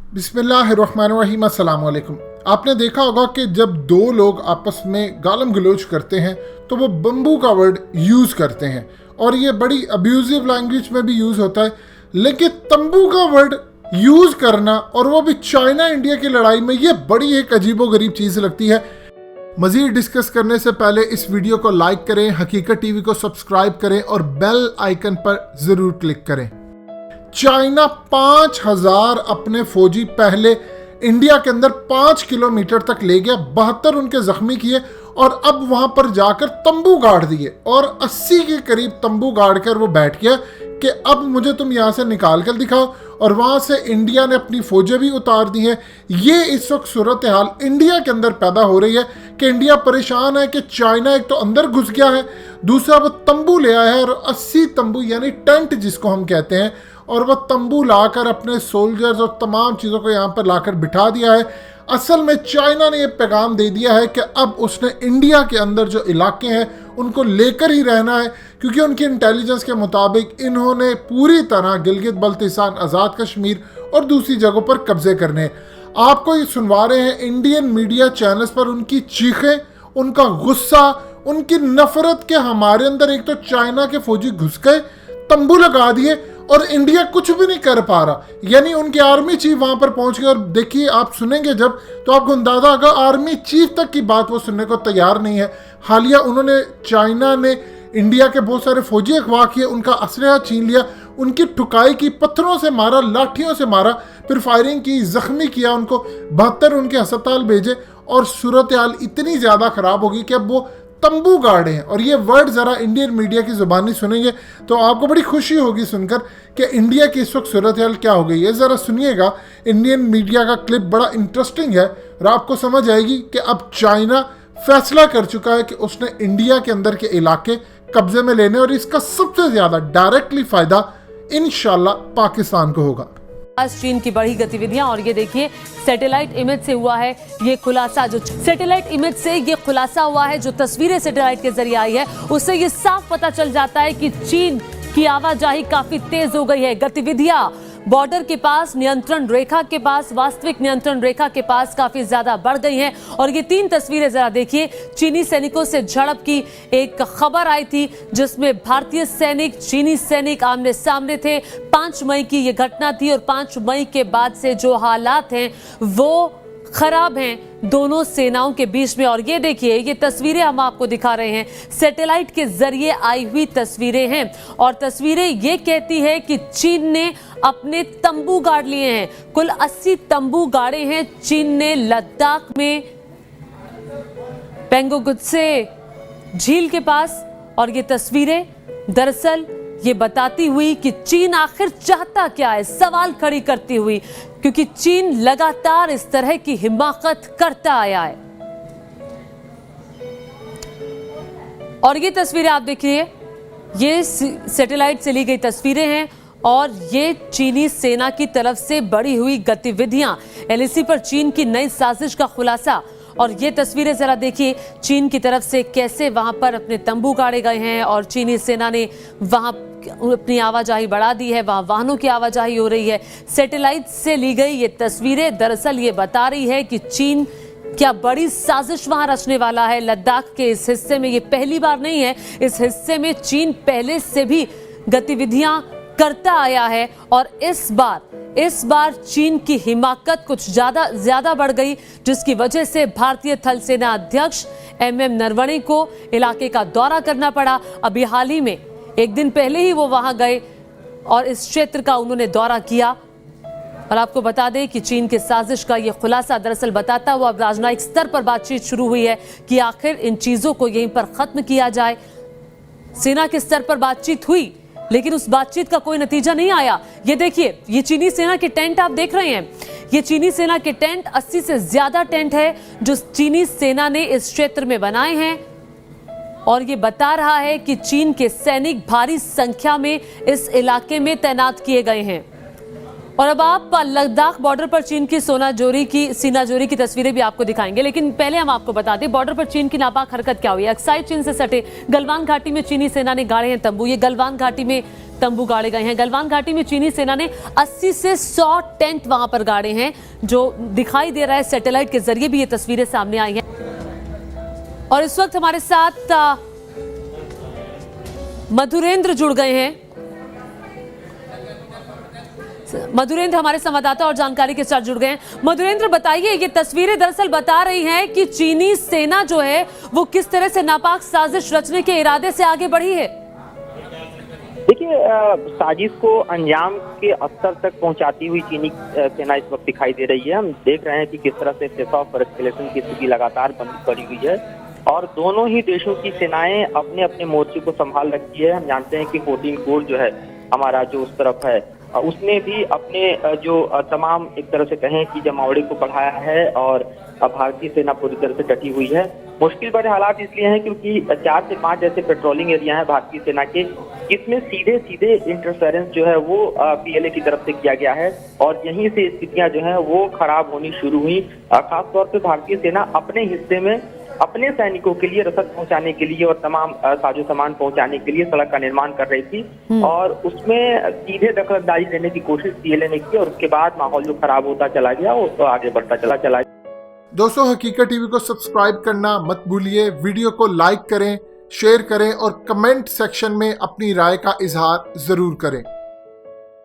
बिस्मिल्लाहिर्रहमानिर्रहीम, अस्सलाम वालेकुम। आपने देखा होगा कि जब दो लोग आपस में गालम गलोच करते हैं तो वो बम्बू का वर्ड यूज़ करते हैं और ये बड़ी अब्यूजिव लैंग्वेज में भी यूज़ होता है। लेकिन तंबू का वर्ड यूज़ करना और वो भी चाइना इंडिया की लड़ाई में, ये बड़ी एक अजीबोगरीब चीज़ लगती है। मज़ीद डिस्कस करने से पहले इस वीडियो को लाइक करें, हकीकत टीवी को सब्सक्राइब करें और बेल आइकन पर ज़रूर क्लिक करें। चाइना 5000 अपने फौजी पहले इंडिया के अंदर 5 किलोमीटर तक ले गया, 72 उनके जख्मी किए और अब वहां पर जाकर तंबू गाड़ दिए और 80 के करीब तंबू गाड़ कर वो बैठ गया कि अब मुझे तुम यहां से निकाल कर दिखाओ। और वहां से इंडिया ने अपनी फौजें भी उतार दी हैं। ये इस वक्त सूरत हाल इंडिया के अंदर पैदा हो रही है कि इंडिया परेशान है कि चाइना एक तो अंदर घुस गया है, दूसरा वो तंबू ले आया है और 80 तंबू यानी टेंट जिसको हम कहते हैं, और वह तंबू लाकर अपने सोल्जर्स और तमाम चीज़ों को यहाँ पर लाकर बिठा दिया है। असल में चाइना ने यह पैगाम दे दिया है कि अब उसने इंडिया के अंदर जो इलाके हैं उनको लेकर ही रहना है, क्योंकि उनकी इंटेलिजेंस के मुताबिक इन्होंने पूरी तरह गिलगित बल्तिस्तान, आज़ाद कश्मीर और दूसरी जगहों पर कब्जे करने हैं। आपको ये सुनवा रहे हैं इंडियन मीडिया चैनल्स पर उनकी चीखें, उनका गुस्सा, उनकी नफरत के हमारे अंदर एक तो चाइना के फौजी घुस गए, तंबू लगा दिए और इंडिया कुछ भी नहीं कर पा रहा। यानी उनके आर्मी चीफ वहां पर पहुंच गए और देखिए, आप सुनेंगे जब तो आपको अंदाजा होगा आर्मी चीफ तक की बात वो सुनने को तैयार नहीं है। हालिया उन्होंने, चाइना ने इंडिया के बहुत सारे फौजी अगवा किए, उनका असलहा छीन लिया, उनकी ठुकाई की, पत्थरों से मारा, लाठियों से मारा, फिर फायरिंग की, जख्मी किया उनको, 72 उनके अस्पताल भेजे और सूरत हाल इतनी ज़्यादा ख़राब होगी कि अब वो तंबू गाड़े हैं। और ये वर्ड ज़रा इंडियन मीडिया की ज़ुबानी सुनेंगे तो आपको बड़ी खुशी होगी सुनकर कि इंडिया की इस वक्त सूरत हाल क्या हो गई है। ज़रा सुनिएगा, इंडियन मीडिया का क्लिप बड़ा इंटरेस्टिंग है और आपको समझ आएगी कि अब चाइना फैसला कर चुका है कि उसने इंडिया के अंदर के इलाके कब्जे में लेने और इसका सबसे ज़्यादा डायरेक्टली फ़ायदा इंशाल्लाह पाकिस्तान को होगा। आज चीन की बड़ी गतिविधियां, और ये देखिए सैटेलाइट इमेज से हुआ है ये खुलासा। जो सैटेलाइट इमेज से ये खुलासा हुआ है, जो तस्वीरें सैटेलाइट के जरिए आई है, उससे ये साफ पता चल जाता है कि चीन की आवाजाही काफी तेज हो गई है। गतिविधियां बॉर्डर के पास, नियंत्रण रेखा के पास, वास्तविक नियंत्रण रेखा के पास काफी ज्यादा बढ़ गई हैं। और ये 3 तस्वीरें जरा देखिए। चीनी सैनिकों से झड़प की एक खबर आई थी जिसमें भारतीय सैनिक, चीनी सैनिक आमने सामने थे। 5 मई की ये घटना थी और 5 मई के बाद से जो हालात हैं वो खराब हैं दोनों सेनाओं के बीच में। और ये देखिए, ये तस्वीरें हम आपको दिखा रहे हैं, सैटेलाइट के जरिए आई हुई तस्वीरें हैं और तस्वीरें ये कहती है कि चीन ने अपने तंबू गाड़ लिए हैं। कुल 80 तंबू गाड़े हैं चीन ने लद्दाख में पेंगोंगत्से झील के पास। और ये तस्वीरें दरअसल ये बताती हुई कि चीन आखिर चाहता क्या है, सवाल खड़ी करती हुई, क्योंकि चीन लगातार इस तरह की हिमाकत करता आया है। और ये तस्वीरें आप देखिए, ये सैटेलाइट से ली गई तस्वीरें हैं और ये चीनी सेना की तरफ से बढ़ी हुई गतिविधियां, एलएसी पर चीन की नई साजिश का खुलासा। और ये तस्वीरें जरा देखिए, चीन की तरफ से कैसे वहां पर अपने तंबू गाड़े गए हैं और चीनी सेना ने वहां अपनी आवाजाही बढ़ा दी है, वहां वाहनों की आवाजाही हो रही है। सैटेलाइट से ली गई ये तस्वीरें दरअसल ये बता रही है कि चीन क्या बड़ी साजिश वहां रचने वाला है। लद्दाख के इस हिस्से में ये पहली बार नहीं है, इस हिस्से में चीन पहले से भी गतिविधियां करता आया है और इस बार चीन की हिमाकत कुछ ज्यादा बढ़ गई, जिसकी वजह से भारतीय थल सेना अध्यक्ष MM नरवणे को इलाके का दौरा करना पड़ा। अभी हाल ही में एक दिन पहले ही वो वहां गए और इस क्षेत्र का उन्होंने दौरा किया। और आपको बता दें कि चीन के साजिश का ये खुलासा दरअसल बताता हुआ अब राजनयिक स्तर पर बातचीत शुरू हुई है कि आखिर इन चीजों को यहीं पर खत्म किया जाए। सेना के स्तर पर बातचीत हुई लेकिन उस बातचीत का कोई नतीजा नहीं आया। ये देखिए, ये चीनी सेना के टेंट आप देख रहे हैं, ये चीनी सेना के टेंट, 80 से ज्यादा टेंट है जो चीनी सेना ने इस क्षेत्र में बनाए हैं। और ये बता रहा है कि चीन के सैनिक भारी संख्या में इस इलाके में तैनात किए गए हैं। और अब आप लद्दाख बॉर्डर पर चीन की सीनाजोरी की तस्वीरें भी आपको दिखाएंगे, लेकिन पहले हम आपको बता दें बॉर्डर पर चीन की नापाक हरकत क्या हुई है। अक्साई चीन से सटे गलवान घाटी में चीनी सेना ने गाड़े हैं तंबू। ये गलवान घाटी में तंबू गाड़े गए हैं। गलवान घाटी में चीनी सेना ने 80 से 100 टेंट वहां पर गाड़े हैं, जो दिखाई दे रहा है। सैटेलाइट के जरिए भी ये तस्वीरें सामने आई हैं। और इस वक्त हमारे साथ मधुरेंद्र जुड़ गए हैं। मधुरेंद्र हमारे संवाददाता और जानकारी के साथ जुड़ गए हैं। मधुरेंद्र, बताइए, ये तस्वीरें दरअसल बता रही हैं कि चीनी सेना जो है वो किस तरह से नापाक साजिश रचने के इरादे से आगे बढ़ी है। देखिए, साजिश को अंजाम के स्तर तक पहुंचाती हुई चीनी सेना इस वक्त दिखाई दे रही है। हम देख रहे हैं कि किस तरह से सेस ऑफ एस्केलेशन की स्थिति लगातार बंद पड़ी हुई है और दोनों ही देशों की सेनाएं अपने अपने मोर्चे को संभाल रखी है। हम जानते हैं कि 14 कोर जो है हमारा, जो उस तरफ है, उसने भी अपने जो तमाम एक तरह से कहें कि जमावड़े को बढ़ाया है और भारतीय सेना पूरी तरह से डटी हुई है। मुश्किल भरे हालात इसलिए हैं क्योंकि 4 से 5 ऐसे पेट्रोलिंग एरिया हैं भारतीय सेना के, जिसमें सीधे सीधे इंटरफेरेंस जो है वो पीएलए की तरफ से किया गया है और यहीं से स्थितियां जो हैं वो खराब होनी शुरू हुई। खासतौर पे भारतीय सेना अपने हिस्से में अपने सैनिकों के लिए रसद पहुंचाने के लिए और तमाम साजो सामान पहुंचाने के लिए सड़क का निर्माण कर रही थी और उसमें सीधे दखलंदाजी देने की कोशिश पीएलए ने की और उसके बाद माहौल जो खराब होता चला गया वो तो आगे बढ़ता चला। दोस्तों, हकीकत टीवी को सब्सक्राइब करना मत भूलिए। वीडियो को लाइक करें, शेयर करें और कमेंट सेक्शन में अपनी राय का इजहार जरूर करें।